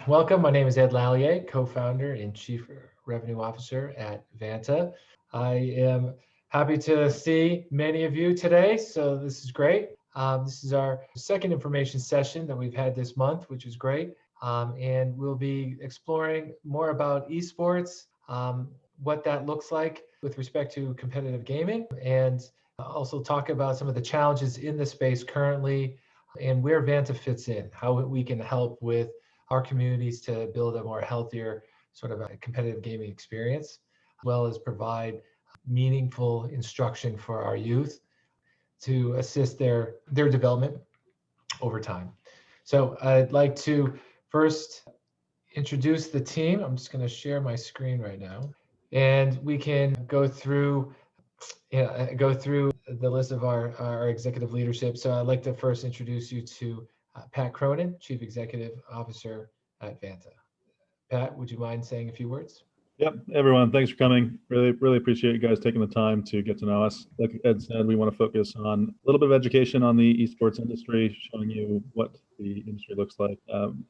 Welcome. My name is Ed Lallier, co-founder and chief revenue officer at Vanta. I am happy to see many of you today, so this is great. This is our second information session that we've had this month, which is great. And we'll be exploring more about esports, what that looks like with respect to competitive gaming, and also talk about some of the challenges in the space currently and where Vanta fits in, how we can help with our communities to build a more healthier sort of a competitive gaming experience, as well as provide meaningful instruction for our youth to assist their development over time. So I'd like to first introduce the team. I'm just going to share my screen right now, and we can go through the list of our executive leadership. So I'd like to first introduce you to Pat Cronin, Chief Executive Officer at Vanta. Pat, would you mind saying a few words? Yep, everyone, thanks for coming. Really appreciate you guys taking the time to get to know us. Like Ed said, we want to focus on a little bit of education on the esports industry, showing you what the industry looks like.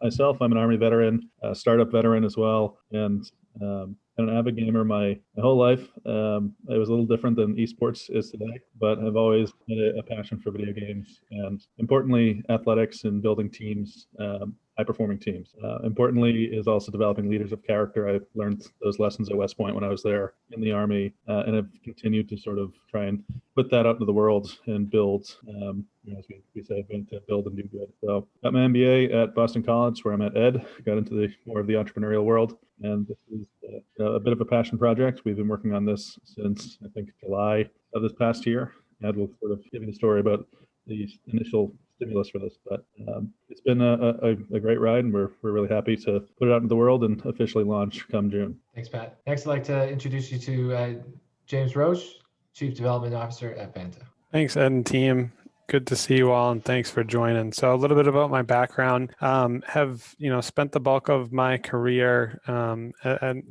Myself, I'm an Army veteran, a startup veteran as well, and an avid gamer my whole life. It was a little different than esports is today, but I've always had a passion for video games and, importantly, athletics and building teams. High-performing teams. Importantly is also developing leaders of character. I learned those lessons at West Point when I was there in the Army, and have continued to sort of try and put that out into the world and build, as we say, to build and do good. So got my MBA at Boston College, where I met Ed, got into more of the entrepreneurial world, and this is a bit of a passion project. We've been working on this since, I think, July of this past year. Ed will sort of give you the story about the initial stimulus for this, but it's been a great ride, and we're really happy to put it out into the world and officially launch come June. Thanks, Pat. Next, I'd like to introduce you to James Roche, Chief Development Officer at Vanta. Thanks, Ed and team. Good to see you all, and thanks for joining. So a little bit about my background. Have spent the bulk of my career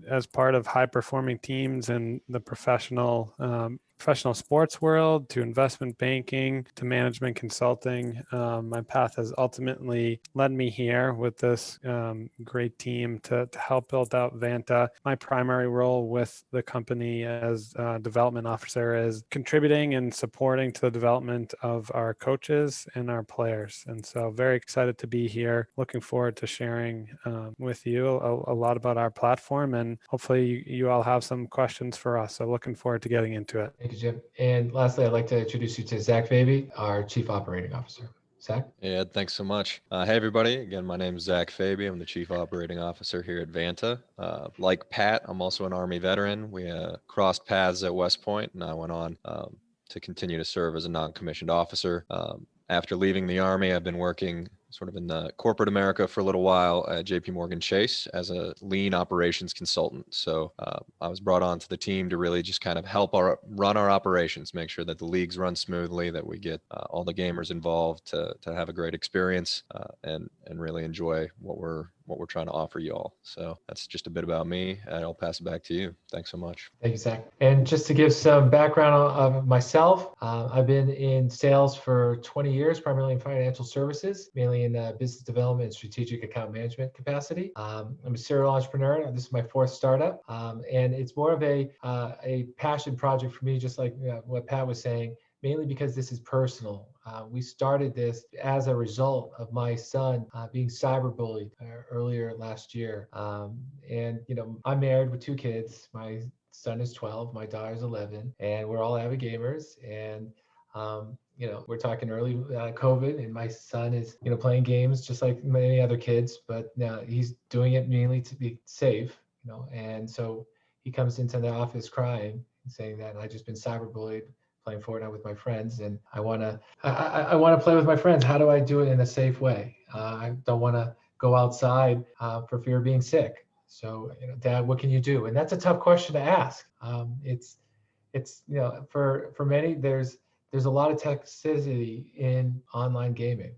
as part of high-performing teams in the professional sports world, to investment banking, to management consulting. My path has ultimately led me here with this great team to help build out Vanta. My primary role with the company as development officer is contributing and supporting to the development of our coaches and our players. And so very excited to be here. Looking forward to sharing with you a lot about our platform, and hopefully you all have some questions for us. So looking forward to getting into it. Thank you, Jim. And lastly, I'd like to introduce you to Zach Faby, our Chief Operating Officer. Zach? Yeah, thanks so much. Hey, everybody. Again, my name is Zach Faby. I'm the Chief Operating Officer here at Vanta. Like Pat, I'm also an Army veteran. We crossed paths at West Point, and I went on to continue to serve as a non-commissioned officer. After leaving the Army, I've been working sort of in the corporate America for a little while at JP Morgan Chase as a lean operations consultant. So I was brought onto the team to really just kind of help run our operations, make sure that the leagues run smoothly, that we get all the gamers involved to have a great experience and really enjoy what we're trying to offer you all. So that's just a bit about me, and I'll pass it back to you. Thanks so much. Thank you, Zach. And just to give some background of myself, I've been in sales for 20 years, primarily in financial services, mainly in business development and strategic account management capacity. I'm a serial entrepreneur. This is my fourth startup, and it's more of a passion project for me, just like what Pat was saying, mainly because this is personal. We started this as a result of my son being cyberbullied earlier last year. And, I'm married with two kids. My son is 12, my daughter's 11, and we're all avid gamers. And, we're talking early COVID, and my son is, playing games just like many other kids, but now he's doing it mainly to be safe, and so he comes into the office crying and saying that I've just been cyberbullied playing Fortnite with my friends, and I want to play with my friends. How do I do it in a safe way? I don't want to go outside for fear of being sick. So, Dad, what can you do? And that's a tough question to ask. It's for many, there's a lot of toxicity in online gaming,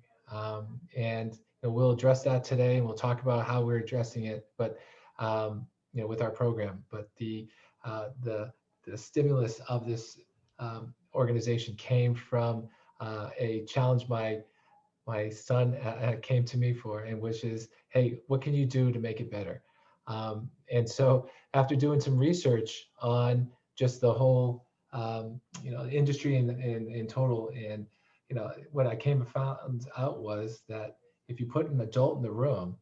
and we'll address that today, and we'll talk about how we're addressing it. But with our program, but the stimulus of this organization came from a challenge my son came to me for, and which is hey, what can you do to make it better? And so after doing some research on just the whole, industry in total, and, what I found out was that if you put an adult in the room,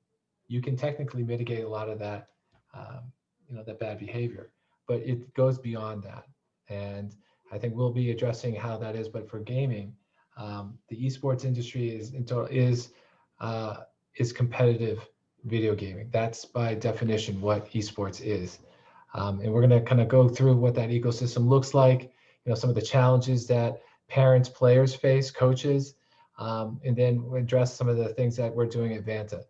you can technically mitigate a lot of that, that bad behavior, but it goes beyond that. And I think we'll be addressing how that is. But for gaming, the esports industry is competitive video gaming. That's by definition what esports is. And we're going to kind of go through what that ecosystem looks like, some of the challenges that parents, players face, coaches, and then we'll address some of the things that we're doing at Vanta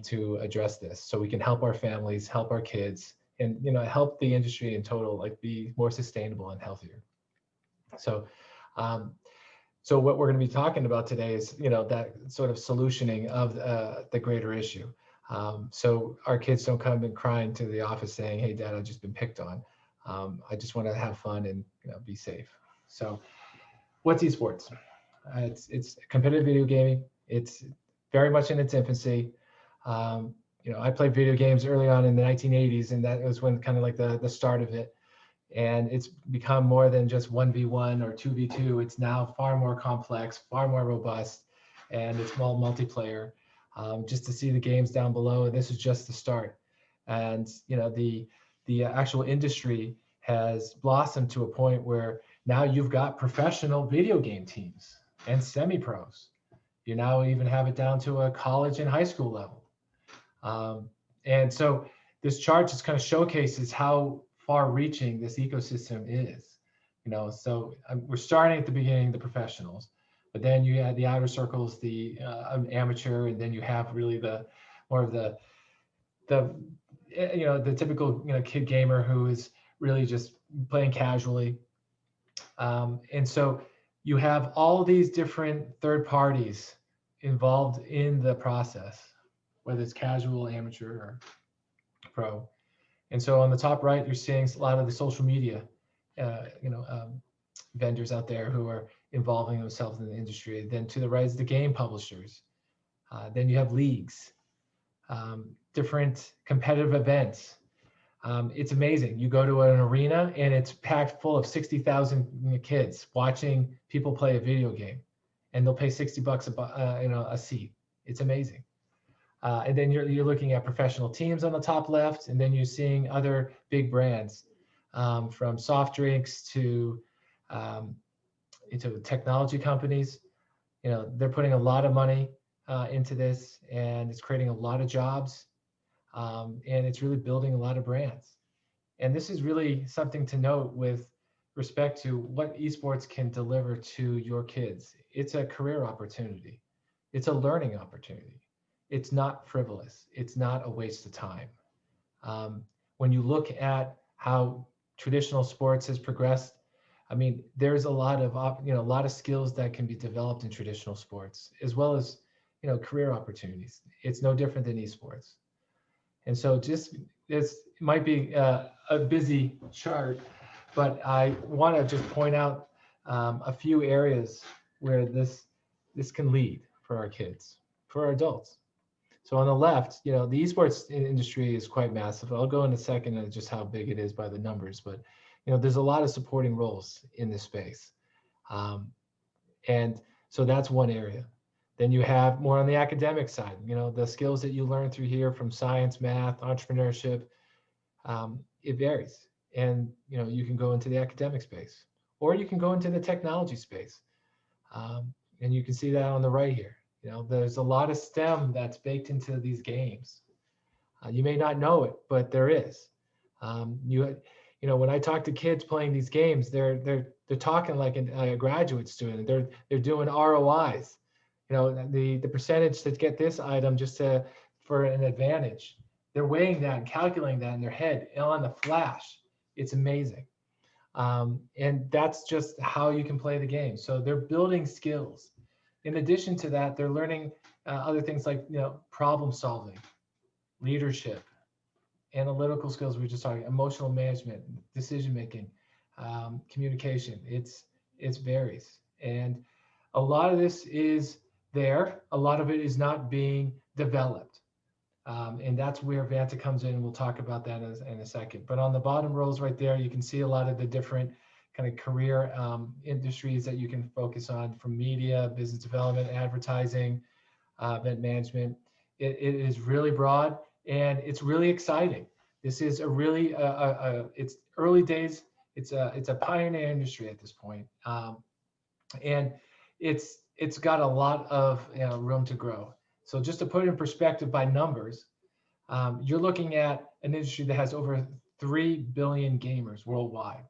to address this, so we can help our families, help our kids, and help the industry in total, like, be more sustainable and healthier. So so what we're going to be talking about today is that sort of solutioning of the greater issue. So our kids don't come in crying to the office saying, hey, Dad, I've just been picked on. I just want to have fun and be safe. So what's esports? It's competitive video gaming. It's very much in its infancy. I played video games early on in the 1980s, and that was when kind of like the start of it. And it's become more than just 1v1 or 2v2. It's now far more complex, far more robust, and it's all multiplayer. Just to see the games down below, this is just the start. And the actual industry has blossomed to a point where now you've got professional video game teams and semi-pros. You now even have it down to a college and high school level. And so this chart just kind of showcases how far-reaching this ecosystem is. So we're starting at the beginning, the professionals, but then you add the outer circles, the amateur, and then you have really the more of the typical kid gamer who is really just playing casually. And so you have all these different third parties involved in the process, whether it's casual, amateur, or pro. And so on the top right, you're seeing a lot of the social media, vendors out there who are involving themselves in the industry. Then to the right is the game publishers. Then you have leagues, different competitive events. It's amazing. You go to an arena and it's packed full of 60,000 kids watching people play a video game, and they'll pay $60 a seat. It's amazing. And then you're looking at professional teams on the top left, and then you're seeing other big brands, from soft drinks to technology companies. They're putting a lot of money into this, and it's creating a lot of jobs, and it's really building a lot of brands. And this is really something to note with respect to what esports can deliver to your kids. It's a career opportunity. It's a learning opportunity. It's not frivolous. It's not a waste of time. When you look at how traditional sports has progressed, I mean, there's a lot of skills that can be developed in traditional sports, as well as career opportunities. It's no different than esports. And so this might be a busy chart, but I want to just point out a few areas where this can lead for our kids, for our adults. So on the left, the esports industry is quite massive. I'll go in a second on just how big it is by the numbers, but there's a lot of supporting roles in this space. And so that's one area. Then you have more on the academic side, the skills that you learn through here from science, math, entrepreneurship, it varies. And, you can go into the academic space, or you can go into the technology space. And you can see that on the right here. There's a lot of STEM that's baked into these games. You may not know it, but there is. When I talk to kids playing these games, they're talking like a graduate student. They're doing ROIs. The percentage to get this item for an advantage. They're weighing that and calculating that in their head on the flash. It's amazing. And that's just how you can play the game. So they're building skills. In addition to that, they're learning other things like problem solving, leadership, analytical skills. We were just talking, emotional management, decision making, communication. It varies, and a lot of this is there. A lot of it is not being developed. And that's where Vanta comes in. We'll talk about that in a second. But on the bottom rows right there, you can see a lot of the different kind of career industries that you can focus on, from media, business development, advertising, event management. It is really broad, and it's really exciting. This is a really, it's early days. It's a pioneer industry at this point. And it's got a lot of room to grow. So just to put it in perspective by numbers, you're looking at an industry that has over 3 billion gamers worldwide.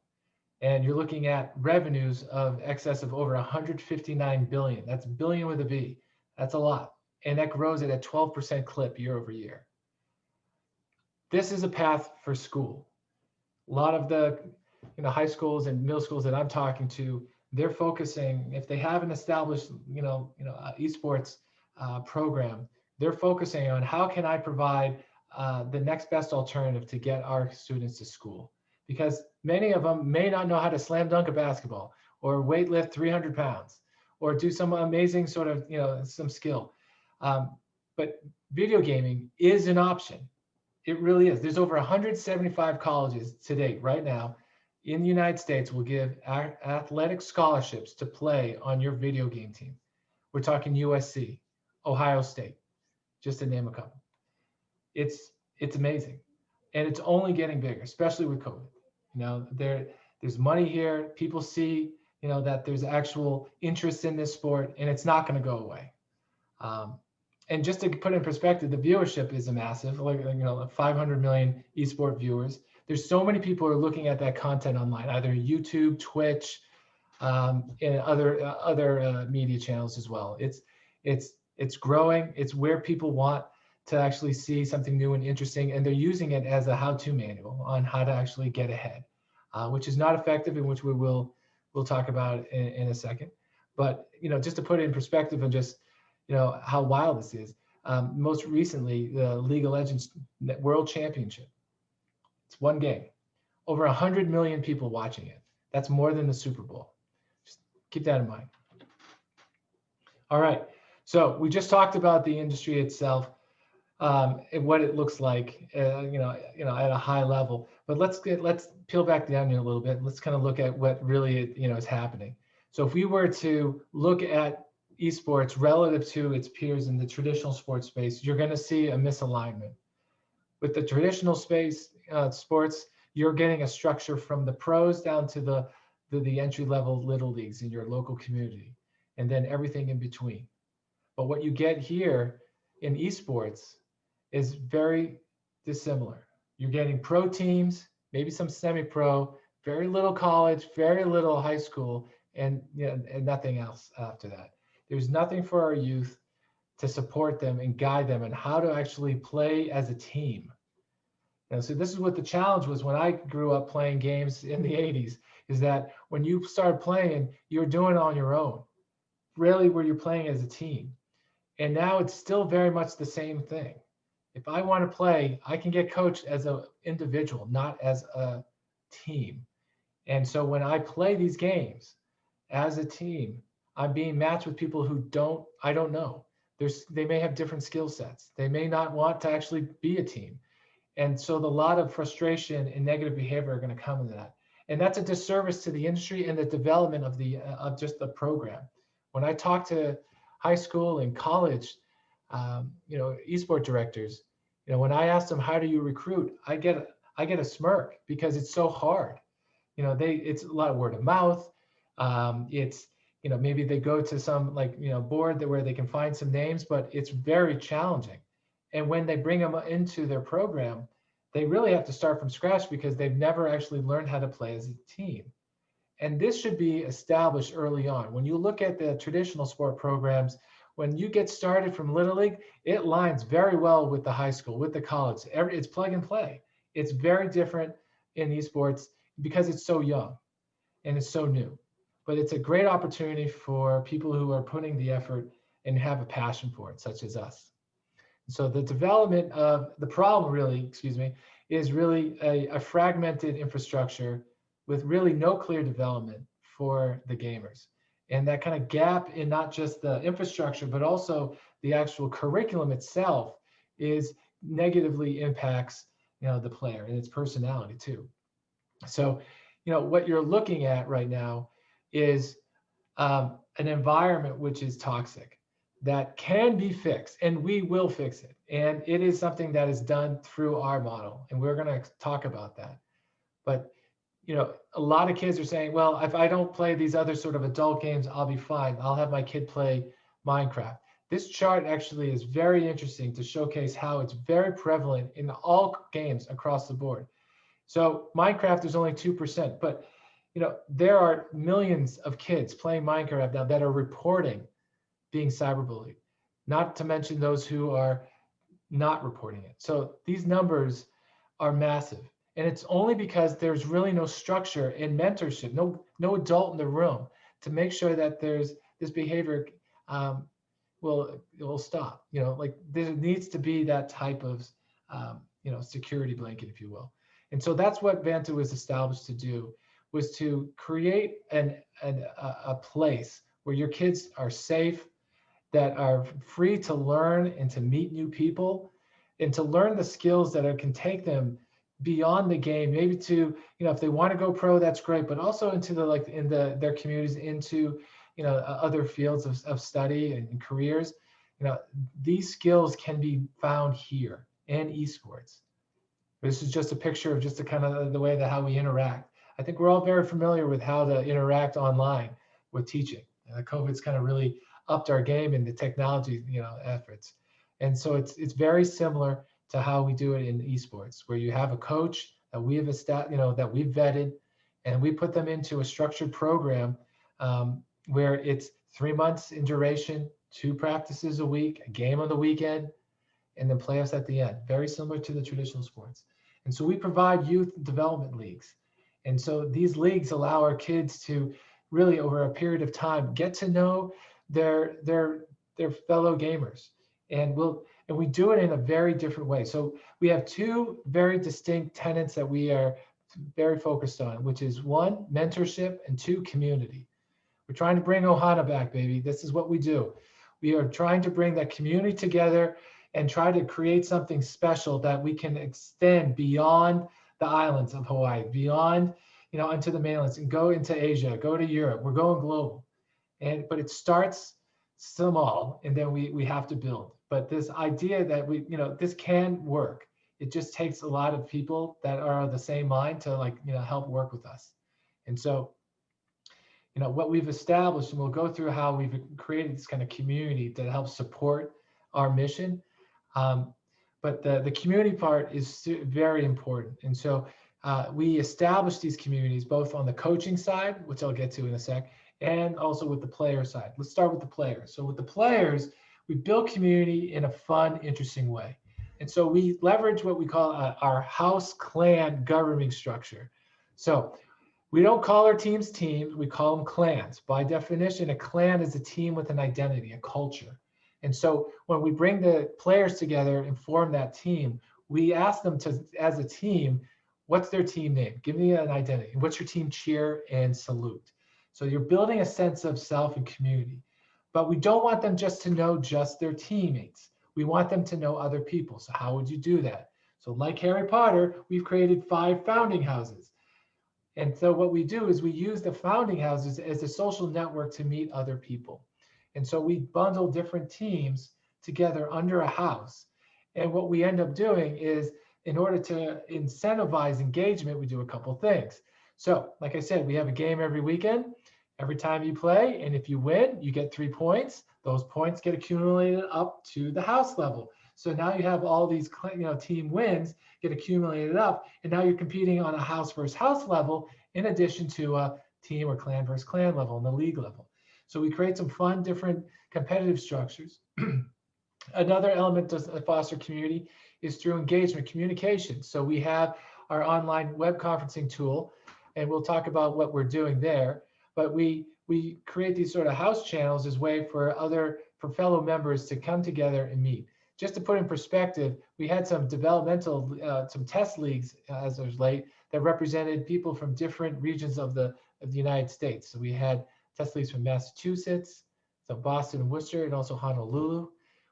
And you're looking at revenues of excess of over 159 billion. That's billion with a B. That's a lot. And that grows at a 12% clip year over year. This is a path for school. A lot of the high schools and middle schools that I'm talking to, they're focusing, if they have an established esports program, they're focusing on how can I provide the next best alternative to get our students to school, because many of them may not know how to slam dunk a basketball or weight lift 300 pounds or do some amazing sort of some skill, but video gaming is an option. It really is. There's over 175 colleges to date right now in the United States will give athletic scholarships to play on your video game team. We're talking USC, Ohio State, just to name a couple. It's amazing, and it's only getting bigger, especially with COVID. There's money here. People see that there's actual interest in this sport, and it's not going to go away. And just to put it in perspective, the viewership is a massive, 500 million esport viewers. There's so many people who are looking at that content online, either YouTube, Twitch, and other media channels as well. It's growing. It's where people want to actually see something new and interesting, and they're using it as a how-to manual on how to actually get ahead, which is not effective, and which we'll talk about in a second. But just to put it in perspective and just how wild this is. Most recently, the League of Legends World Championship. It's one game. Over 100 million people watching it. That's more than the Super Bowl. Just keep that in mind. All right. So we just talked about the industry itself, and what it looks like, at a high level. But let's peel back the onion a little bit. Let's kind of look at what really is happening. So if we were to look at esports relative to its peers in the traditional sports space, you're going to see a misalignment. With the traditional space sports, you're getting a structure from the pros down to the entry-level little leagues in your local community, and then everything in between. But what you get here in esports is very dissimilar. You're getting pro teams, maybe some semi-pro, very little college, very little high school, and nothing else after that. There's nothing for our youth to support them and guide them on how to actually play as a team. So this is what the challenge was when I grew up playing games in the 80s, is that when you started playing, you were doing it on your own. Rarely were you playing as a team. And now it's still very much the same thing. If I want to play, I can get coached as an individual, not as a team. And so when I play these games as a team, I'm being matched with people who I don't know. They may have different skill sets. They may not want to actually be a team. And so a lot of frustration and negative behavior are going to come into that. And that's a disservice to the industry and the development of just the program. When I talk to high school and college, esport directors, when I ask them, how do you recruit? I get a smirk, because it's so hard. It's a lot of word of mouth. It's, maybe they go to some board where they can find some names, but it's very challenging. And when they bring them into their program, they really have to start from scratch, because they've never actually learned how to play as a team. And this should be established early on. When you look at the traditional sport programs, when you get started from Little League, it lines very well with the high school, with the college. It's plug and play. It's very different in esports because it's so young and it's so new. But it's a great opportunity for people who are putting the effort and have a passion for it, such as us. So the development of the problem is really a fragmented infrastructure with really no clear development for the gamers. And that kind of gap in not just the infrastructure, but also the actual curriculum itself is negatively impacts, the player and its personality too. So, what you're looking at right now is an environment which is toxic that can be fixed, and we will fix it. And it is something that is done through our model, and we're going to talk about that. But a lot of kids are saying, well, if I don't play these other sort of adult games, I'll be fine. I'll have my kid play Minecraft. This chart actually is very interesting to showcase how it's very prevalent in all games across the board. So Minecraft is only 2%, but there are millions of kids playing Minecraft now that are reporting being cyberbullied, not to mention those who are not reporting it. So these numbers are massive. And it's only because there's really no structure and mentorship, no adult in the room to make sure that there's this behavior will stop. Like there needs to be that type of security blanket, if you will. And so that's what Vanta was established to do, was to create a place where your kids are safe, that are free to learn and to meet new people, and to learn the skills that can take them beyond the game, maybe to, if they want to go pro, that's great, but also into their communities, into, other fields of study and careers. These skills can be found here in esports. This is just a picture of just a kind of the way that how we interact. I think we're all very familiar with how to interact online with teaching. COVID's kind of really upped our game in the technology, efforts. And so it's very similar to how we do it in esports, where you have a coach that we have that we've vetted, and we put them into a structured program where it's 3 months in duration, 2 practices a week, a game on the weekend, and then playoffs at the end, very similar to the traditional sports. And so we provide youth development leagues. And so these leagues allow our kids to really, over a period of time, get to know their fellow gamers. And we do it in a very different way. So we have 2 very distinct tenets that we are very focused on, which is 1, mentorship, and 2, community. We're trying to bring Ohana back, baby. This is what we do. We are trying to bring that community together and try to create something special that we can extend beyond the islands of Hawaii, beyond, into the mainlands, and go into Asia, go to Europe. We're going global. But it starts small, and then we have to build. But this idea that this can work. It just takes a lot of people that are of the same mind to help work with us. And so, what we've established, and we'll go through how we've created this kind of community that helps support our mission. But the community part is very important. And so we establish these communities both on the coaching side, which I'll get to in a sec, and also with the player side. Let's start with the players. So with the players, we build community in a fun, interesting way. And so we leverage what we call our house clan governing structure. So we don't call our teams, we call them clans. By definition, a clan is a team with an identity, a culture. And so when we bring the players together and form that team, we ask them to, as a team, what's their team name? Give me an identity. What's your team cheer and salute? So you're building a sense of self and community. But we don't want them just to know just their teammates. We want them to know other people. So how would you do that? So like Harry Potter, we've created 5 founding houses. And so what we do is we use the founding houses as a social network to meet other people. And so we bundle different teams together under a house. And what we end up doing is, in order to incentivize engagement, we do a couple things. So like I said, we have a game every weekend. Every time you play, and if you win, you get 3 points. Those points get accumulated up to the house level. So now you have all these team wins get accumulated up, and now you're competing on a house versus house level in addition to a team or clan versus clan level and the league level. So we create some fun, different competitive structures. Another element to foster community is through engagement, communication. So we have our online web conferencing tool, and we'll talk about what we're doing there. But we create these sort of house channels as a way for fellow members to come together and meet. Just to put in perspective, we had some developmental, some test leagues as of late that represented people from different regions of the United States. So we had test leagues from Massachusetts, so Boston and Worcester, and also Honolulu.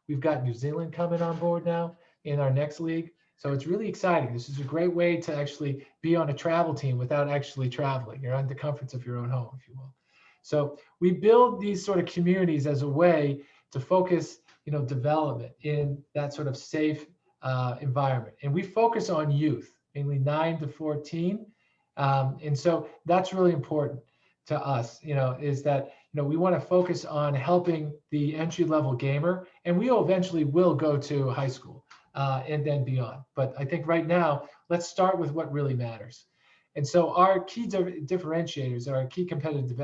We've got New Zealand coming on board now. in our next league. So it's really exciting. This is a great way to actually be on a travel team without actually traveling. You're on the comforts of your own home, if you will. So we build these sort of communities as a way to focus, development in that sort of safe environment. And we focus on youth, mainly 9 to 14. And so that's really important to us, is that, we want to focus on helping the entry-level gamer, and we eventually will go to high school and then beyond. But I think right now, let's start with what really matters. And so our key differentiators, our key competitive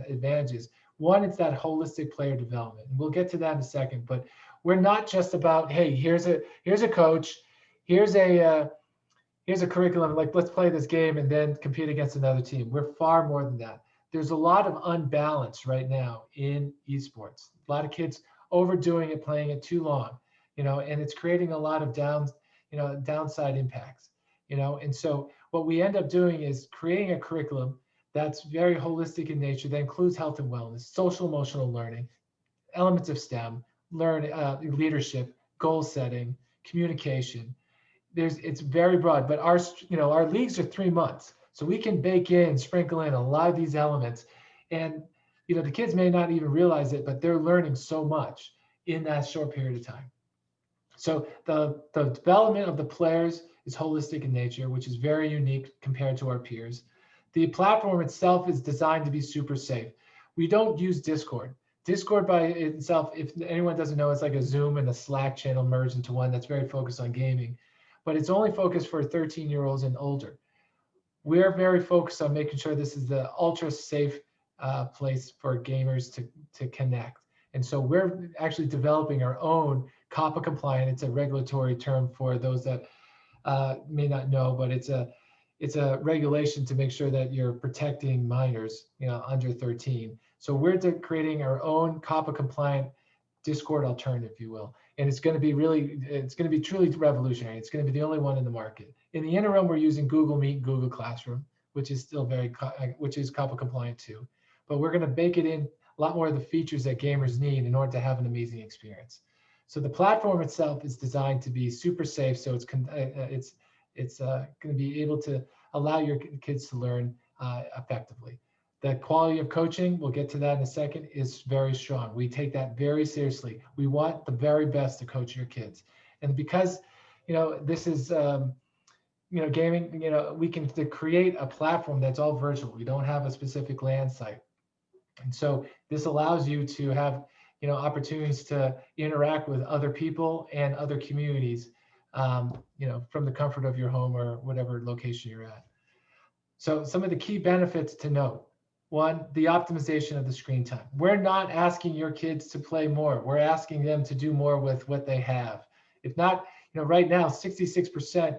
advantages, one, it's that holistic player development. And we'll get to that in a second, but we're not just about, hey, here's a coach, here's a curriculum, like let's play this game and then compete against another team. We're far more than that. There's a lot of unbalance right now in esports. A lot of kids overdoing it, playing it too long, and it's creating a lot of downside impacts, and so what we end up doing is creating a curriculum that's very holistic in nature, that includes health and wellness, social emotional learning, elements of STEM, leadership, goal setting, communication. It's very broad, but our leagues are 3 months, so we can sprinkle in a lot of these elements, and the kids may not even realize it, but they're learning so much in that short period of time. So the development of the players is holistic in nature, which is very unique compared to our peers. The platform itself is designed to be super safe. We don't use Discord. Discord by itself, if anyone doesn't know, it's like a Zoom and a Slack channel merged into one that's very focused on gaming, but it's only focused for 13-year-olds and older. We're very focused on making sure this is the ultra safe place for gamers to connect. And so we're actually developing our own COPPA compliant. It's a regulatory term for those that may not know, but it's a regulation to make sure that you're protecting minors, under 13. So we're creating our own COPPA compliant Discord alternative, if you will. And it's going to be truly revolutionary. It's going to be the only one in the market. In the interim, we're using Google Meet, Google Classroom, which is still which is COPPA compliant too. But we're going to bake it in a lot more of the features that gamers need in order to have an amazing experience. So the platform itself is designed to be super safe. So it's going to be able to allow your kids to learn effectively. The quality of coaching, we'll get to that in a second, is very strong. We take that very seriously. We want the very best to coach your kids. And because, this is, gaming, we can create a platform that's all virtual. We don't have a specific LAN site. And so this allows you to have, opportunities to interact with other people and other communities, from the comfort of your home or whatever location you're at. So some of the key benefits to note. One, the optimization of the screen time. We're not asking your kids to play more. We're asking them to do more with what they have. If not, right now, 66%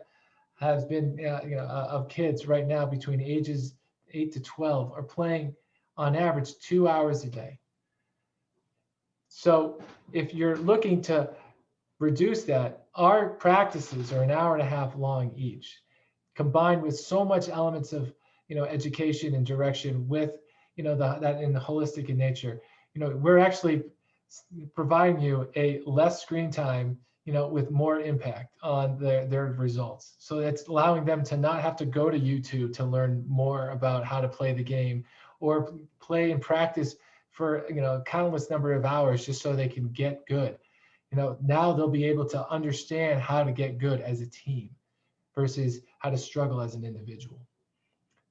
has been, of kids right now between ages 8 to 12 are playing on average 2 hours a day. So if you're looking to reduce that, our practices are an hour and a half long each, combined with so much elements of, education and direction with, that in the holistic in nature. We're actually providing you a less screen time, with more impact on their results. So it's allowing them to not have to go to YouTube to learn more about how to play the game, or play and practice for, countless number of hours just so they can get good. Now they'll be able to understand how to get good as a team versus how to struggle as an individual.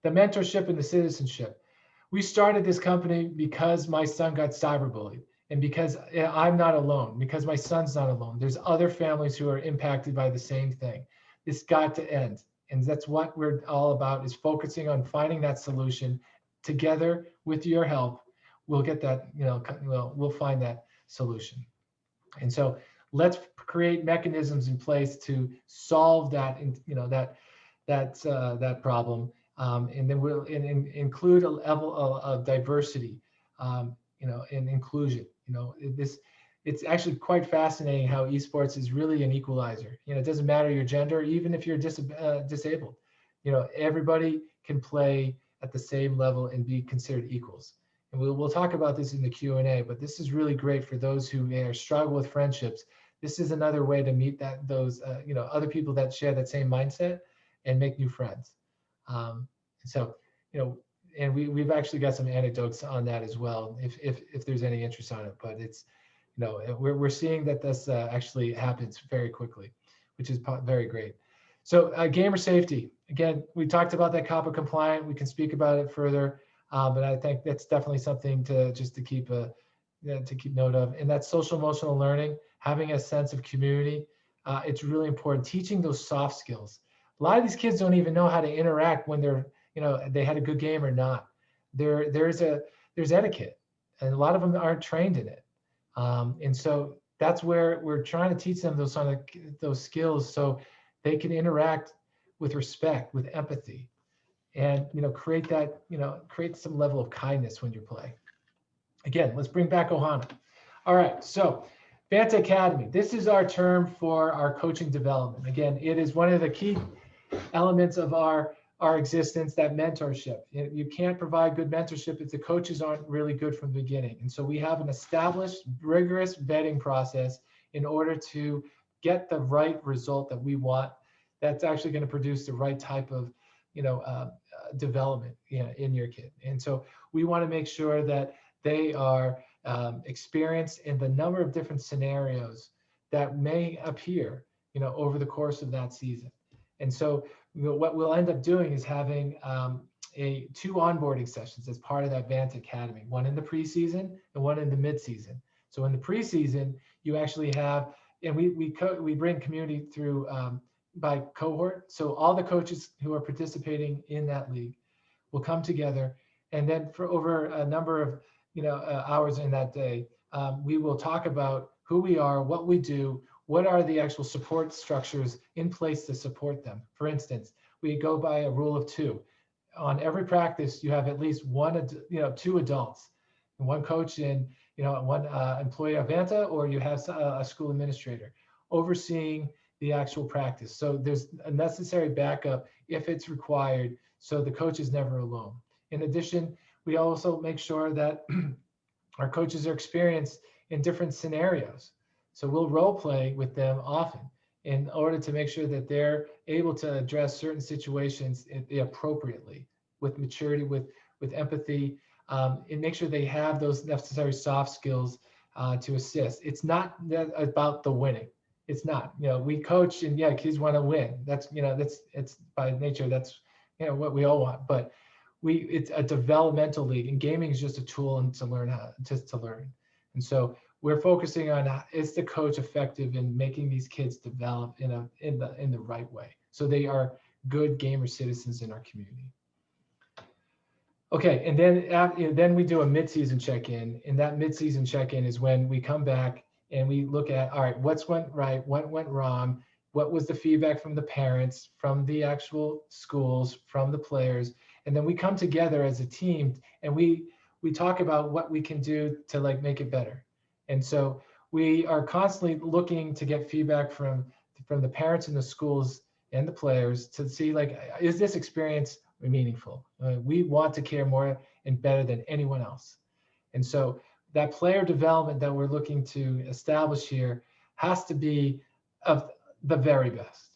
The mentorship and the citizenship. We started this company because my son got cyberbullied, and because I'm not alone, because my son's not alone. There's other families who are impacted by the same thing. This got to end. And that's what we're all about, is focusing on finding that solution. Together with your help, we'll get that, we'll find that solution. And so let's create mechanisms in place to solve that, that problem. And then we'll include a level of diversity, and inclusion. It's actually quite fascinating how esports is really an equalizer. It doesn't matter your gender, even if you're disabled. Everybody can play at the same level and be considered equals. And we'll talk about this in the Q&A, but this is really great for those who may struggle with friendships. this is another way to meet those other people that share that same mindset and make new friends. So, and we've actually got some anecdotes on that as well, if there's any interest on it. But it's, we're seeing that this actually happens very quickly, which is very great. So gamer safety, again, we talked about that COPPA compliant. We can speak about it further, but I think that's definitely something to keep note of. And that's social emotional learning, having a sense of community. It's really important. Teaching those soft skills. A lot of these kids don't even know how to interact when they're, they had a good game or not. There's etiquette, and a lot of them aren't trained in it. And so that's where we're trying to teach them those skills so they can interact with respect, with empathy, and create some level of kindness when you play. Again, let's bring back Ohana. All right, so Vanta Academy. This is our term for our coaching development. Again, it is one of the key elements of our existence, that mentorship. You can't provide good mentorship if the coaches aren't really good from the beginning. And so we have an established, rigorous vetting process in order to get the right result that we want. That's actually going to produce the right type of, development in your kid. And so we want to make sure that they are experienced in the number of different scenarios that may appear, over the course of that season. And so what we'll end up doing is having two onboarding sessions as part of that Vanta Academy, one in the preseason and one in the midseason. So in the preseason, you actually have, and we bring community through by cohort. So all the coaches who are participating in that league will come together, and then for over a number of hours in that day, we will talk about who we are, what we do, what are the actual support structures in place to support them. For instance, we go by a rule of two. On every practice, you have at least two adults, and one coach and one employee of Vanta, or you have a school administrator overseeing the actual practice. So there's a necessary backup if it's required, so the coach is never alone. In addition, we also make sure that our coaches are experienced in different scenarios. So we'll role play with them often in order to make sure that they're able to address certain situations appropriately, with maturity, with empathy, and make sure they have those necessary soft skills to assist. It's not about the winning. It's not. We coach, and kids want to win. That's it's by nature. That's what we all want. But it's a developmental league, and gaming is just a tool and to learn to learn. And so we're focusing on, is the coach effective in making these kids develop in the right way, so they are good gamer citizens in our community. Okay, and then we do a mid-season check-in, and that mid-season check-in is when we come back and we look at, all right, what's went right, what went wrong, what was the feedback from the parents, from the actual schools, from the players, and then we come together as a team and we talk about what we can do to make it better. And so we are constantly looking to get feedback from the parents and the schools and the players to see, is this experience meaningful? We want to care more and better than anyone else. And so that player development that we're looking to establish here has to be of the very best.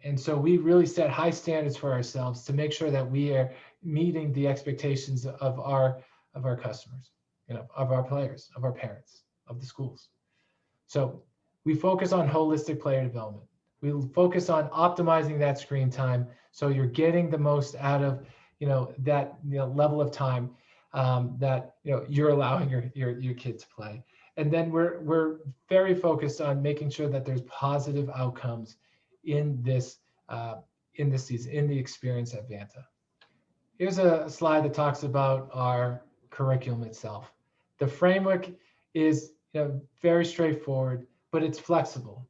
And so we really set high standards for ourselves to make sure that we are meeting the expectations of our customers, of our players, of our parents, of the schools. So we focus on holistic player development. We focus on optimizing that screen time so you're getting the most out of that level of time that you're allowing your kid to play. And then we're very focused on making sure that there's positive outcomes in this season, in the experience at Vanta. Here's a slide that talks about our curriculum itself. The framework is very straightforward, but it's flexible.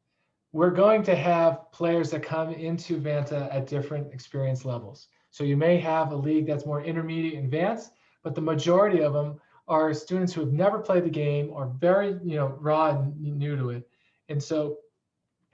We're going to have players that come into Vanta at different experience levels. So you may have a league that's more intermediate advanced, but the majority of them are students who have never played the game or very raw and new to it. And so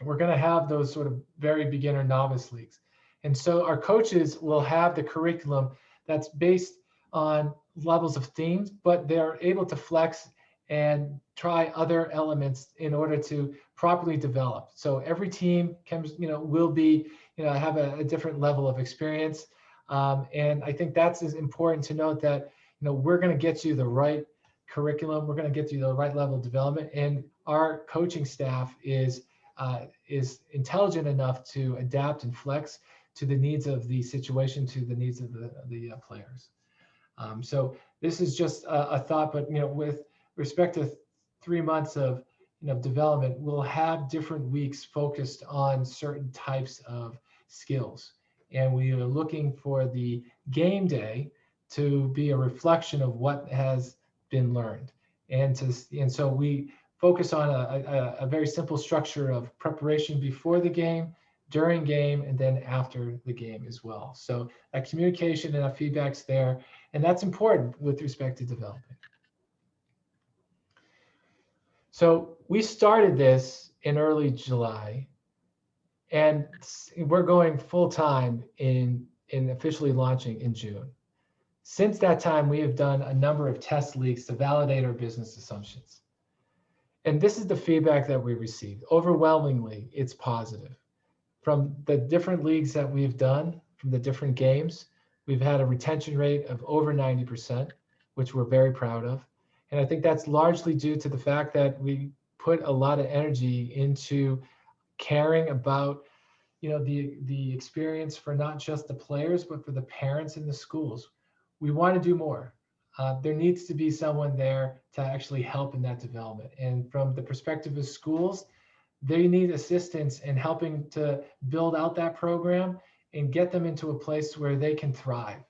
we're going to have those sort of very beginner novice leagues. And so our coaches will have the curriculum that's based on levels of themes, but they're able to flex and try other elements in order to properly developed. So every team can, will be, have a different level of experience. And I think that's as important to note that, we're going to get you the right curriculum. We're going to get you the right level of development. And our coaching staff is intelligent enough to adapt and flex to the needs of the situation, to the needs of the players. So this is just a thought, but with respect to 3 months of development, we'll have different weeks focused on certain types of skills, and we are looking for the game day to be a reflection of what has been learned, and so we focus on a very simple structure of preparation before the game, during game, and then after the game as well. So that communication and that feedback's there, and that's important with respect to development. So we started this in early July, and we're going full time in officially launching in June. Since that time, we have done a number of test leagues to validate our business assumptions. And this is the feedback that we received. Overwhelmingly, it's positive. From the different leagues that we've done, from the different games, we've had a retention rate of over 90%, which we're very proud of. And I think that's largely due to the fact that we put a lot of energy into caring about, the experience for not just the players, but for the parents and the schools. We want to do more. There needs to be someone there to actually help in that development. And from the perspective of schools, they need assistance in helping to build out that program and get them into a place where they can thrive.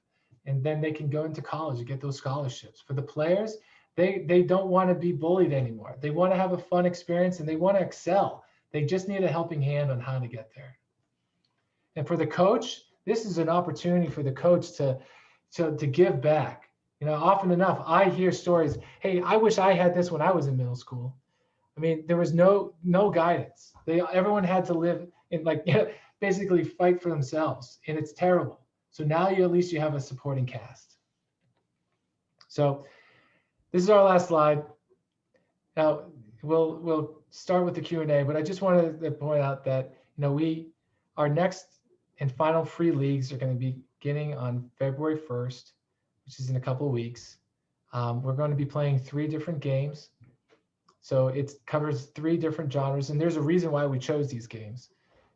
And then they can go into college and get those scholarships. For the players, they don't want to be bullied anymore. They want to have a fun experience and they want to excel. They just need a helping hand on how to get there. And for the coach, this is an opportunity for the coach to give back. Often enough, I hear stories, hey, I wish I had this when I was in middle school. I mean, there was no guidance. Everyone had to live in basically fight for themselves, and it's terrible. So now at least you have a supporting cast. So this is our last slide. Now we'll start with the Q&A, but I just wanted to point out that our next and final free leagues are going to be beginning on February 1st, which is in a couple of weeks. We're going to be playing 3 different games. So it covers 3 different genres. And there's a reason why we chose these games,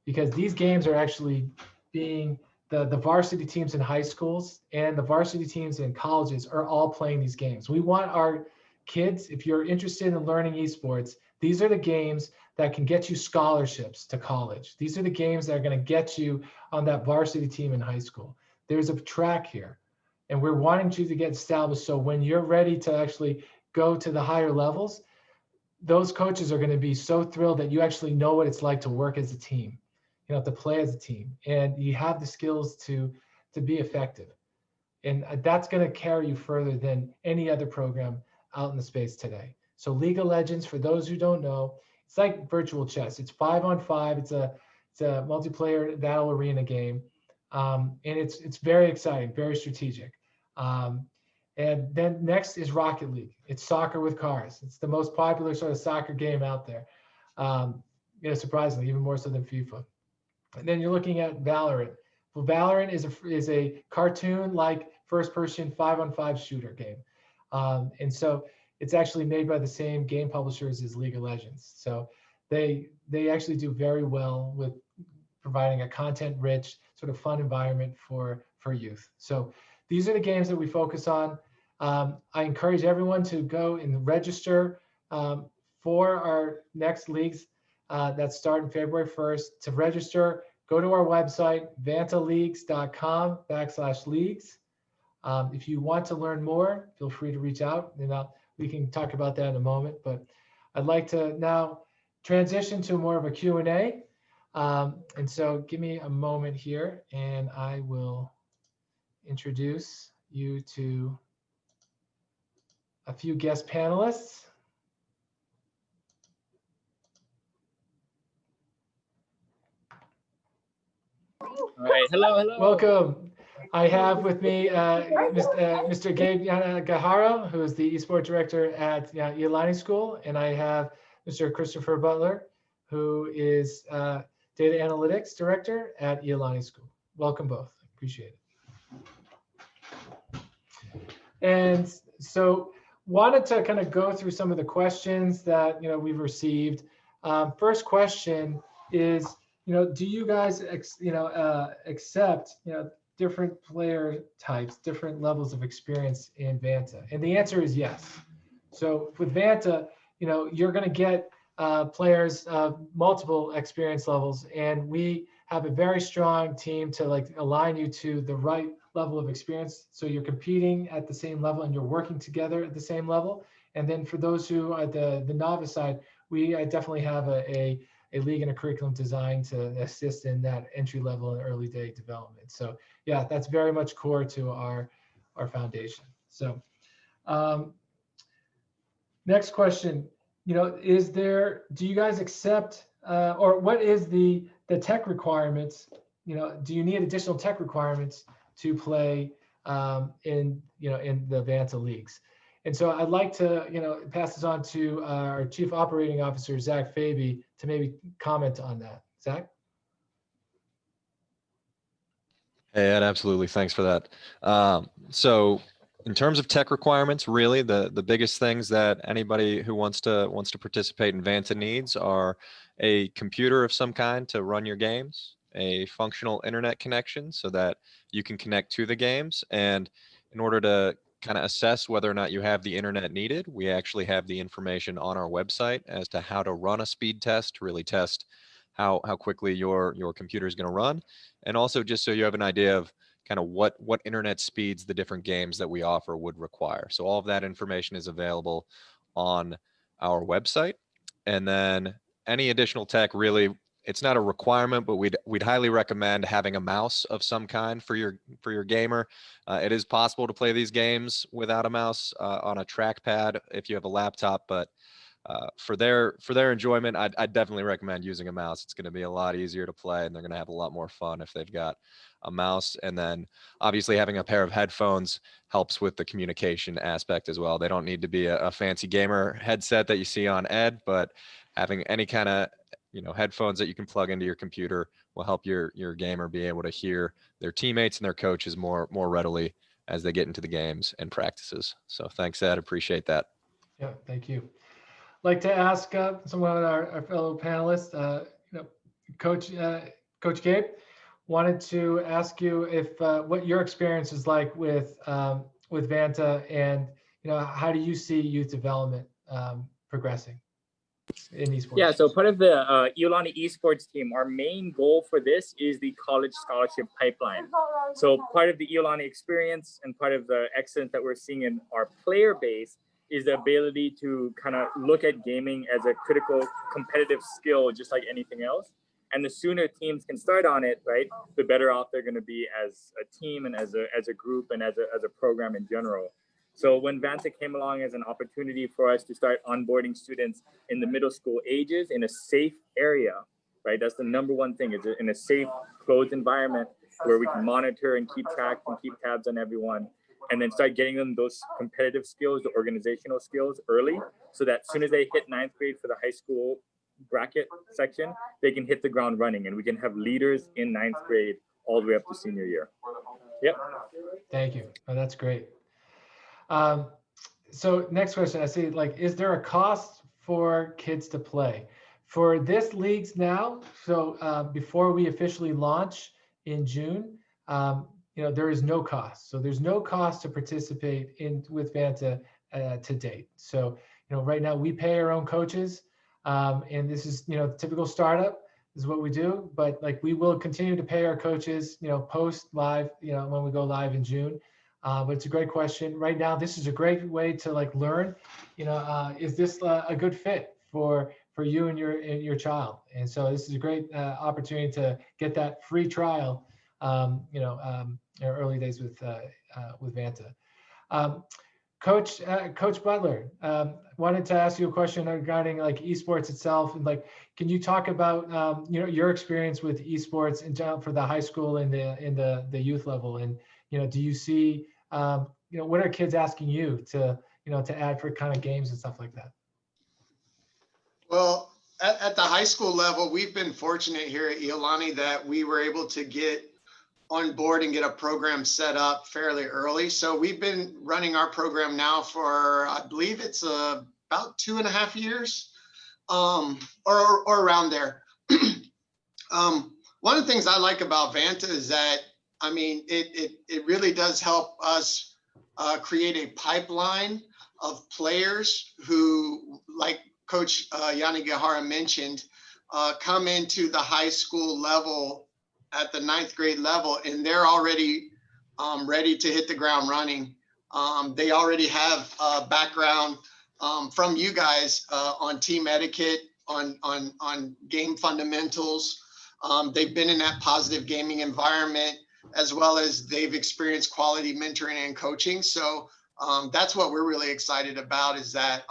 because these games are actually being the varsity teams in high schools and the varsity teams in colleges are all playing these games. We want our kids, if you're interested in learning esports, these are the games that can get you scholarships to college. These are the games that are going to get you on that varsity team in high school. There's a track here, and we're wanting you to get established. So when you're ready to actually go to the higher levels, those coaches are going to be so thrilled that you actually know what it's like to work as a team, to play as a team, and you have the skills to be effective. And that's going to carry you further than any other program out in the space today. So League of Legends, for those who don't know, it's like virtual chess. It's 5-on-5. It's a multiplayer battle arena game, and it's very exciting, very strategic. And then next is Rocket League. It's soccer with cars. It's the most popular sort of soccer game out there. Surprisingly, even more so than FIFA. And then you're looking at Valorant. Well, Valorant is a cartoon-like first-person 5-on-5 shooter game. And so it's actually made by the same game publishers as League of Legends. So they actually do very well with providing a content-rich, sort of fun environment for youth. So these are the games that we focus on. I encourage everyone to go and register for our next leagues that start in February 1st. To register, go to our website, vantaleagues.com/leagues. If you want to learn more, feel free to reach out, and we can talk about that in a moment. But I'd like to now transition to more of a Q&A. And so give me a moment here, and I will introduce you to a few guest panelists. All right, hello. Welcome. I have with me Mr. Gabe Gahara, who is the esports director at Iolani School, and I have Mr. Christopher Butler, who is Data Analytics Director at Iolani School. Welcome both. Appreciate it. And so wanted to kind of go through some of the questions that we've received. First question is, do you guys accept different player types, different levels of experience in Vanta? And the answer is yes. So with Vanta, you're going to get players multiple experience levels, and we have a very strong team to align you to the right level of experience. So you're competing at the same level and you're working together at the same level. And then for those who are the novice side, we definitely have a league and a curriculum designed to assist in that entry level and early day development. So yeah, that's very much core to our foundation. So next question, do you guys accept or what is the tech requirements? Do you need additional tech requirements to play in the Vanta leagues? And so I'd like to pass this on to our Chief Operating Officer, Zach Faby, to maybe comment on that. Zach? Hey, Ed, absolutely. Thanks for that. So in terms of tech requirements, really the biggest things that anybody who wants to participate in Vanta needs are a computer of some kind to run your games, a functional internet connection so that you can connect to the games. And in order to kind of assess whether or not you have the internet needed, we actually have the information on our website as to how to run a speed test to really test how quickly your computer is going to run. And also just so you have an idea of kind of what internet speeds the different games that we offer would require. So all of that information is available on our website. And then any additional tech, really, it's not a requirement, but we'd highly recommend having a mouse of some kind for your gamer. It is possible to play these games without a mouse on a trackpad if you have a laptop, but for their enjoyment, I'd definitely recommend using a mouse. It's going to be a lot easier to play, and they're going to have a lot more fun if they've got a mouse. And then obviously having a pair of headphones helps with the communication aspect as well. They don't need to be a fancy gamer headset that you see on Ed, but having any kind of headphones that you can plug into your computer will help your gamer be able to hear their teammates and their coaches more readily as they get into the games and practices. So thanks, Ed. Appreciate that. Yeah, thank you. I'd like to ask someone of our fellow panelists, Coach Gabe, wanted to ask you if what your experience is like with Vanta, and how do you see youth development progressing in esports? Yeah, so part of the Iolani Esports team, our main goal for this is the college scholarship pipeline. So part of the Iolani experience and part of the excellence that we're seeing in our player base is the ability to kind of look at gaming as a critical competitive skill, just like anything else. And the sooner teams can start on it, right, the better off they're going to be as a team and as a group and as a program in general. So when Vanta came along as an opportunity for us to start onboarding students in the middle school ages in a safe area, right, that's the number one thing, is in a safe, closed environment where we can monitor and keep track and keep tabs on everyone, and then start getting them those competitive skills, the organizational skills early, so that as soon as they hit 9th grade for the high school bracket section, they can hit the ground running, and we can have leaders in 9th grade all the way up to senior year. Yep. Thank you. Oh, that's great. So next question, I see, is there a cost for kids to play for this leagues now? So before we officially launch in June, there is no cost. So there's no cost to participate with Vanta to date. So, right now we pay our own coaches, and this is, typical startup is what we do, but we will continue to pay our coaches, post live, when we go live in June. But it's a great question. Right now, this is a great way to learn, is this a good fit for you and your child? And so this is a great opportunity to get that free trial, early days with Vanta. Coach Butler, wanted to ask you a question regarding esports itself, and can you talk about your experience with esports and for the high school and the youth level, and do you see what are kids asking you to add for kind of games and stuff like that? Well, at the high school level, we've been fortunate here at Iolani that we were able to get on board and get a program set up fairly early. So we've been running our program now for, I believe it's about 2.5 years, or around there. One of the things I like about Vanta is that, I mean, it really does help us create a pipeline of players who, like Coach Yanni Gahara mentioned, come into the high school level at the 9th grade level, and they're already ready to hit the ground running. They already have a background from you guys on team etiquette, on game fundamentals. They've been in that positive gaming environment, as well as they've experienced quality mentoring and coaching. So that's what we're really excited about, is that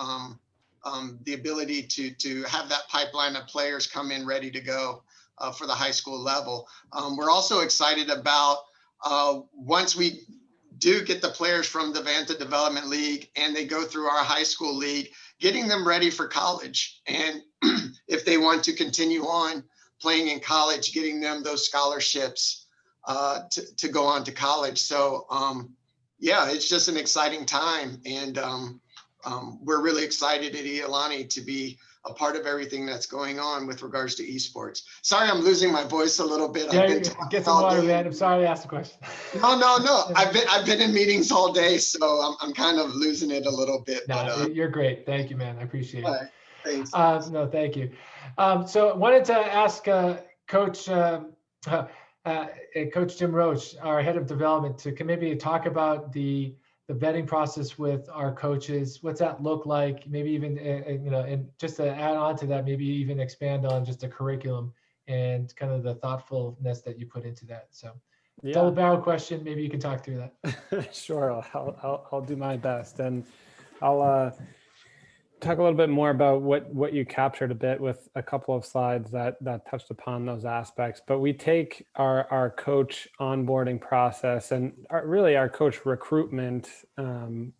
the ability to have that pipeline of players come in ready to go for the high school level. We're also excited about once we do get the players from the Vanta Development League and they go through our high school league, getting them ready for college. And if they want to continue on playing in college, getting them those scholarships to go on to college. So yeah, it's just an exciting time. And we're really excited at Iolani to be a part of everything that's going on with regards to esports. Sorry, I'm losing my voice a little bit. Yeah, I've been get some water, man. I'm sorry to ask the question. No. I've been in meetings all day, so I'm kind of losing it a little bit. No, but you're great. Thank you, man. I appreciate it. right, thanks. No, thank you. So I wanted to ask Coach Coach Jim Roach, our head of development, to maybe talk about the vetting process with our coaches. What's that look like? Maybe even and just to add on to that, maybe even expand on just the curriculum and kind of the thoughtfulness that you put into that. So, double barrel question. Maybe you can talk through that. Sure, I'll do my best, and I'll talk a little bit more about what you captured a bit with a couple of slides that touched upon those aspects. But we take our coach onboarding process and our coach recruitment, from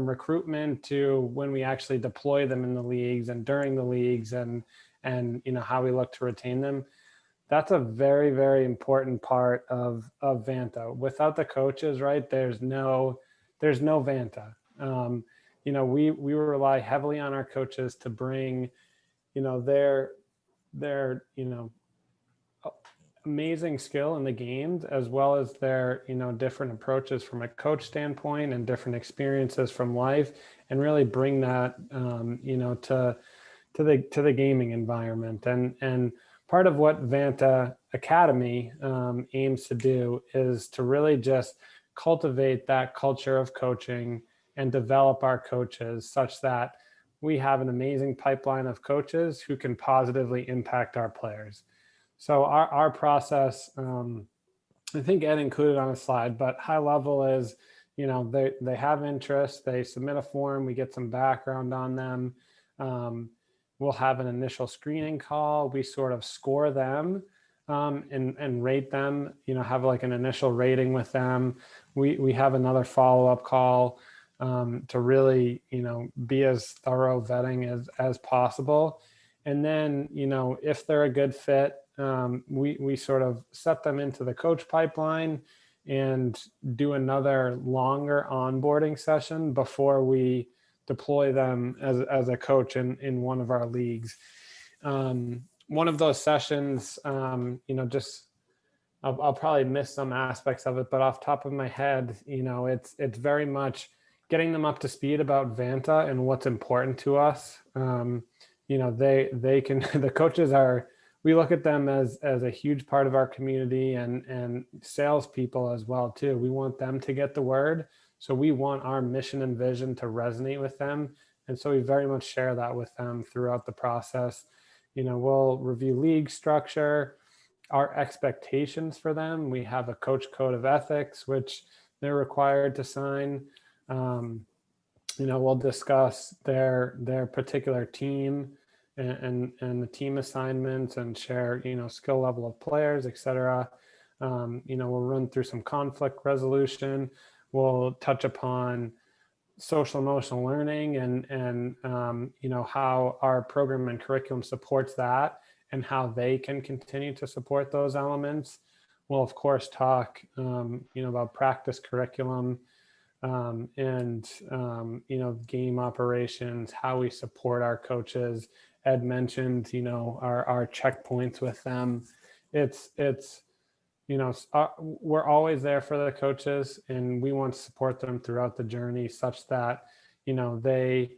recruitment to when we actually deploy them in the leagues and during the leagues, and how we look to retain them. That's a very, very important part of Vanta. Without the coaches, right, there's no Vanta. We rely heavily on our coaches to bring, their amazing skill in the games, as well as their, different approaches from a coach standpoint and different experiences from life, and really bring that, to the gaming environment. And part of what Vanta Academy aims to do is to really just cultivate that culture of coaching and develop our coaches such that we have an amazing pipeline of coaches who can positively impact our players. So our process, I think Ed included on a slide, but high level is, they have interest, they submit a form, we get some background on them. We'll have an initial screening call. We sort of score them and rate them, have like an initial rating with them. We have another follow-up call to really, be as thorough vetting as possible. And then, if they're a good fit, we sort of set them into the coach pipeline and do another longer onboarding session before we deploy them as a coach in one of our leagues. One of those sessions, I'll probably miss some aspects of it, but off the top of my head, it's very much getting them up to speed about Vanta and what's important to us. They can, the coaches we look at them as a huge part of our community and salespeople as well too. We want them to get the word. So we want our mission and vision to resonate with them. And so we very much share that with them throughout the process. We'll review league structure, our expectations for them. We have a coach code of ethics, which they're required to sign. We'll discuss their particular team and the team assignments and share, skill level of players, et cetera. We'll run through some conflict resolution. We'll touch upon social emotional learning and how our program and curriculum supports that and how they can continue to support those elements. We'll of course talk about practice curriculum and game operations, how we support our coaches. Ed mentioned our checkpoints with them. We're always there for the coaches, and we want to support them throughout the journey such that we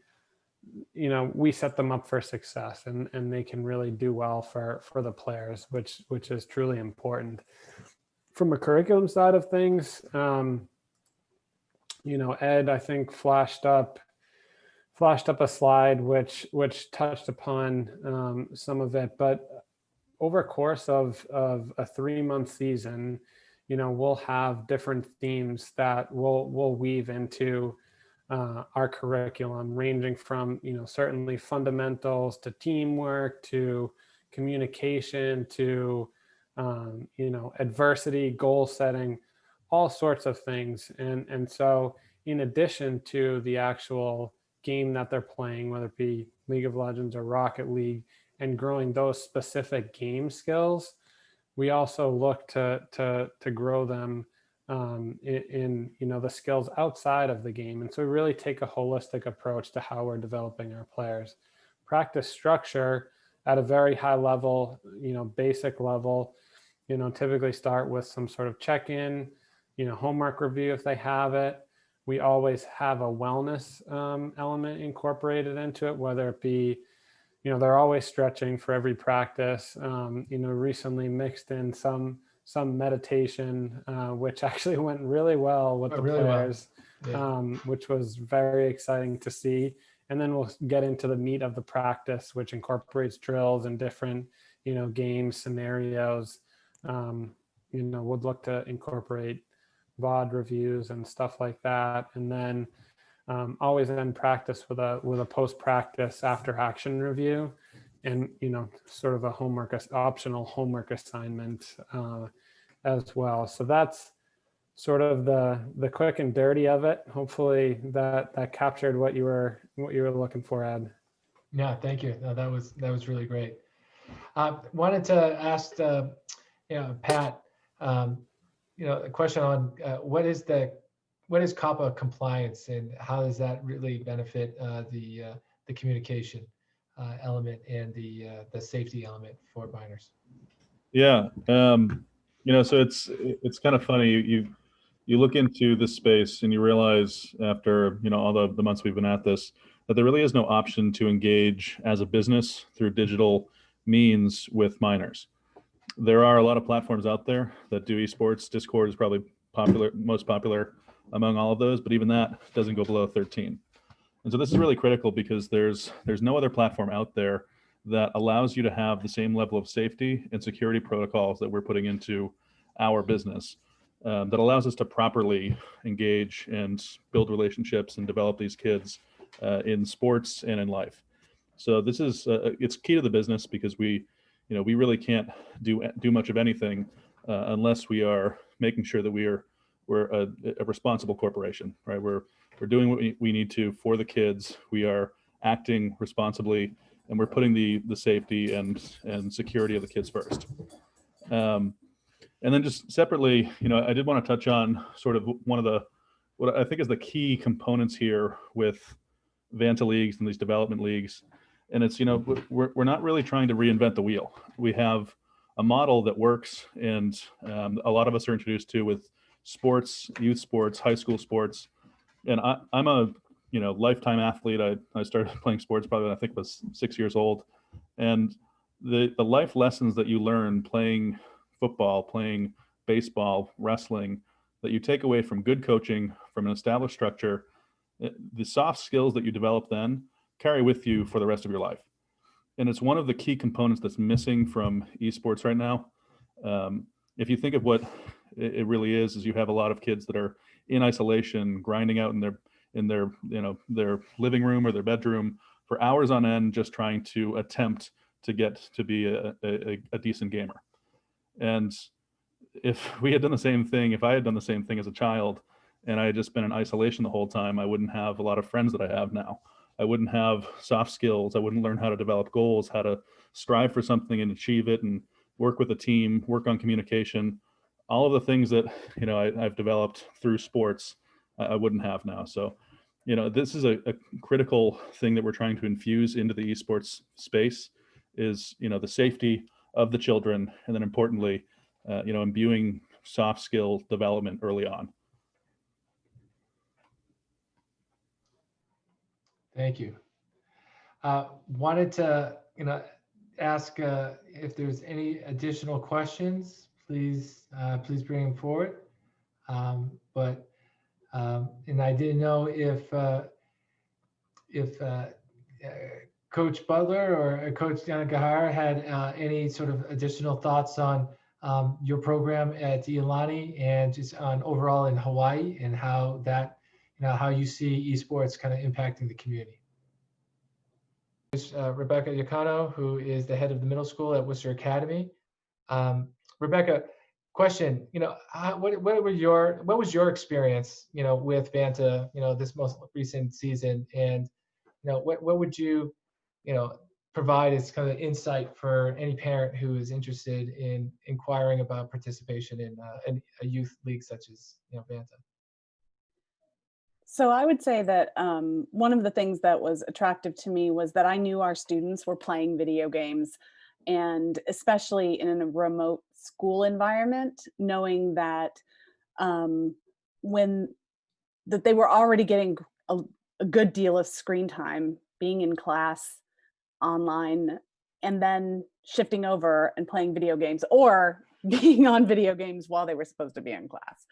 set them up for success and they can really do well for the players, which is truly important. From a curriculum side of things, Ed, I think flashed up a slide which touched upon some of it, but over a course of a 3-month season, we'll have different themes that we'll weave into our curriculum, ranging from certainly fundamentals to teamwork to communication to adversity, goal setting, all sorts of things. And so in addition to the actual game that they're playing, whether it be League of Legends or Rocket League, and growing those specific game skills, we also look to grow them in the skills outside of the game. And so we really take a holistic approach to how we're developing our players. Practice structure at a very high level, basic level, typically start with some sort of check-in, homework review if they have it. We always have a wellness element incorporated into it, whether it be, they're always stretching for every practice. Recently mixed in some meditation, which actually went really well with the players, which was very exciting to see. And then we'll get into the meat of the practice, which incorporates drills and different, game scenarios. Would look to incorporate VOD reviews and stuff like that. And then always end practice with a post-practice after action review and sort of a optional homework assignment as well. So that's sort of the quick and dirty of it. Hopefully that captured what you were looking for, Ed. Yeah, thank you. No, that was really great. Wanted to ask Pat a question on what is COPPA compliance and how does that really benefit the communication element and the safety element for minors? Yeah, so it's kind of funny. You look into this space and you realize after all the months we've been at this that there really is no option to engage as a business through digital means with minors. There are a lot of platforms out there that do esports. Discord is probably most popular among all of those, but even that doesn't go below 13. And so this is really critical because there's no other platform out there that allows you to have the same level of safety and security protocols that we're putting into our business that allows us to properly engage and build relationships and develop these kids in sports and in life. So this is it's key to the business because we really can't do much of anything unless we are making sure that we're a responsible corporation, right? We're doing what we need to for the kids. We are acting responsibly, and we're putting the safety and security of the kids first. And then just separately, I did want to touch on sort of what I think is the key components here with Vanta leagues and these development leagues. And it's, we're not really trying to reinvent the wheel. We have a model that works, and a lot of us are introduced to with sports, youth sports, high school sports. And I'm a lifetime athlete. I started playing sports probably when I think was 6 years old. And the life lessons that you learn playing football, playing baseball, wrestling, that you take away from good coaching, from an established structure, the soft skills that you develop then carry with you for the rest of your life. And it's one of the key components that's missing from esports right now. If you think of what it really is you have a lot of kids that are in isolation, grinding out in their living room or their bedroom for hours on end, just trying to attempt to get to be a decent gamer. And if I had done the same thing as a child, and I had just been in isolation the whole time, I wouldn't have a lot of friends that I have now. I wouldn't have soft skills. I wouldn't learn how to develop goals, how to strive for something and achieve it, and work with a team, work on communication. All of the things that, you know, I've developed through sports, I wouldn't have now. So, you know, this is a critical thing that we're trying to infuse into the esports space is, you know, the safety of the children, and then importantly, you know, imbuing soft skill development early on. Thank you. Wanted to, you know, ask if there's any additional questions, please bring them forward. And I didn't know if Coach Butler or Coach Gahar had any sort of additional thoughts on your program at Iolani and just on overall in Hawaii, and how that, you know, how you see esports kind of impacting the community. Rebecca Yacano, who is the head of the middle school at Worcester Academy. Rebecca, question, you know, what was your experience, you know, with Vanta, you know, this most recent season, and, you know, what would you, you know, provide as kind of insight for any parent who is interested in inquiring about participation in a youth league such as, you know, Vanta? So I would say that one of the things that was attractive to me was that I knew our students were playing video games, and especially in a remote school environment, knowing that that they were already getting a good deal of screen time being in class online, and then shifting over and playing video games, or being on video games while they were supposed to be in class.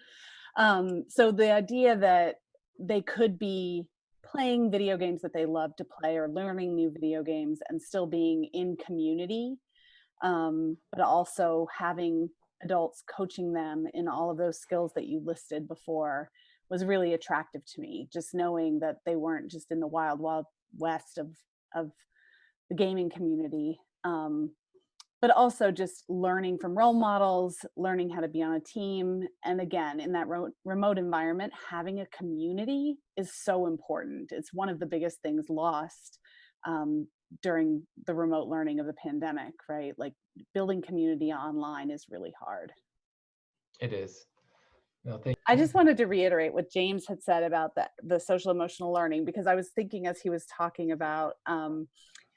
So the idea that they could be playing video games that they love to play, or learning new video games, and still being in community, but also having adults coaching them in all of those skills that you listed before, was really attractive to me. Just knowing that they weren't just in the wild west of the gaming community, but also just learning from role models, learning how to be on a team. And again, in that remote environment, having a community is so important. It's one of the biggest things lost during the remote learning of the pandemic, right? Like, building community online is really hard. It is. No, I just wanted to reiterate what James had said about the social emotional learning, because I was thinking as he was talking about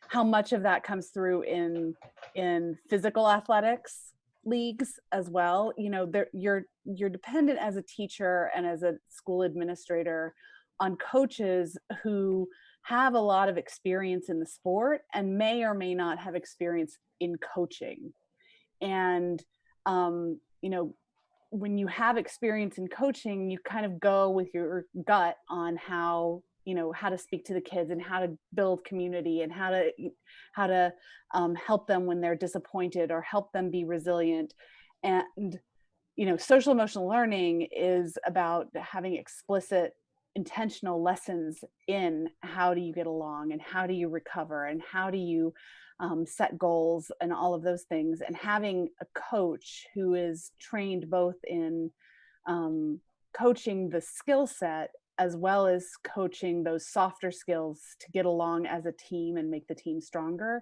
how much of that comes through in physical athletics leagues as well. You know, you're dependent as a teacher and as a school administrator on coaches who have a lot of experience in the sport and may or may not have experience in coaching. And you know, when you have experience in coaching, you kind of go with your gut on how, you know, how to speak to the kids, and how to build community, and how to help them when they're disappointed, or help them be resilient. And, you know, social emotional learning is about having explicit, intentional lessons in how do you get along, and how do you recover, and how do you set goals, and all of those things. And having a coach who is trained both in coaching the skill set, as well as coaching those softer skills to get along as a team and make the team stronger.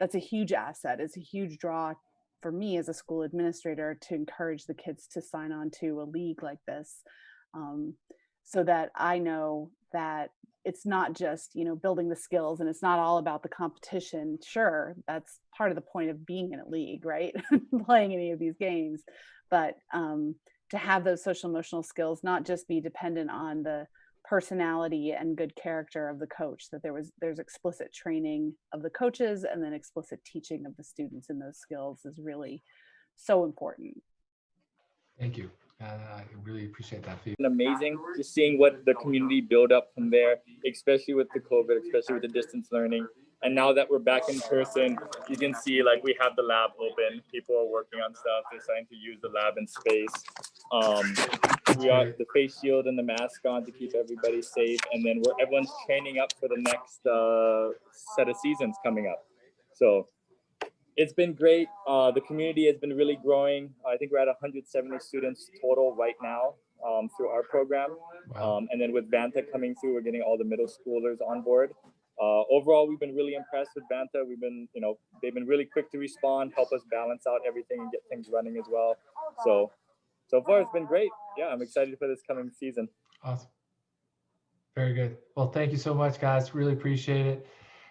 That's a huge asset. It's a huge draw for me as a school administrator to encourage the kids to sign on to a league like this, so that I know that it's not just, you know, building the skills, and it's not all about the competition. Sure, that's part of the point of being in a league, right? Playing any of these games, but to have those social emotional skills not just be dependent on the personality and good character of the coach, that there's explicit training of the coaches, and then explicit teaching of the students in those skills is really so important. Thank you. I really appreciate that feedback. Amazing, just seeing what the community build up from there, especially with the COVID, especially with the distance learning. And now that we're back in person, you can see, like, we have the lab open. People are working on stuff. They're starting to use the lab in space. We are the face shield and the mask on to keep everybody safe. And then everyone's training up for the next set of seasons coming up. So it's been great. The community has been really growing. I think we're at 170 students total right now. through our program. Wow. And then with Vanta coming through, we're getting all the middle schoolers on board. Overall, we've been really impressed with Vanta. We've been, they've been really quick to respond, help us balance out everything and get things running as well. So far it's been great. Yeah, I'm excited for this coming season. Awesome. Very good. Well, thank you so much, guys. Really appreciate it.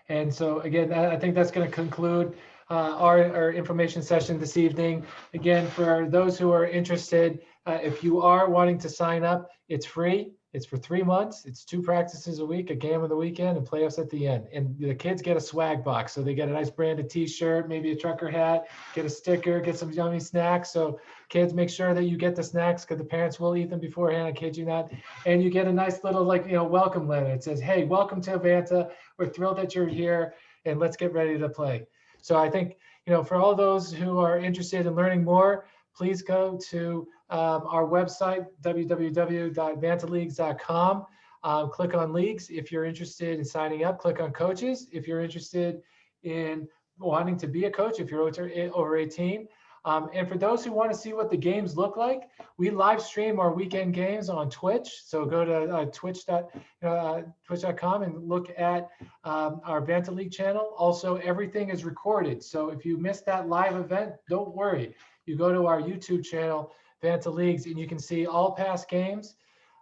And so again, I think that's going to conclude our information session this evening. Again, for those who are interested, if you are wanting to sign up, it's free. It's for 3 months. It's 2 practices a week, a game on the weekend, and playoffs at the end. And the kids get a swag box. So they get a nice branded t-shirt, maybe a trucker hat, get a sticker, get some yummy snacks. So kids, make sure that you get the snacks because the parents will eat them beforehand. I kid you not. And you get a nice little welcome letter. It says, hey, welcome to Vanta. We're thrilled that you're here and let's get ready to play. So I think, for all those who are interested in learning more, please go to our website, www.vantaleagues.com. Click on leagues. If you're interested in signing up, click on coaches. If you're interested in wanting to be a coach, if you're over 18. And for those who want to see what the games look like, we live stream our weekend games on Twitch. So go to twitch.com and look at our Vanta League channel. Also, everything is recorded. So if you missed that live event, don't worry. You go to our YouTube channel, Vanta Leagues, and you can see all past games.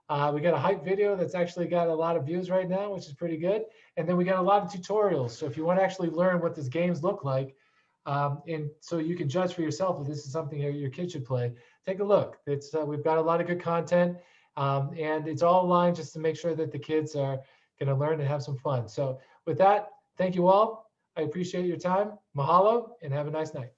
We got a hype video that's actually got a lot of views right now, which is pretty good. And then we got a lot of tutorials. So if you want to actually learn what these games look like, and so you can judge for yourself if this is something your kid should play, take a look. It's we've got a lot of good content, and it's all aligned just to make sure that the kids are going to learn and have some fun. So with that, thank you all. I appreciate your time. Mahalo, and have a nice night.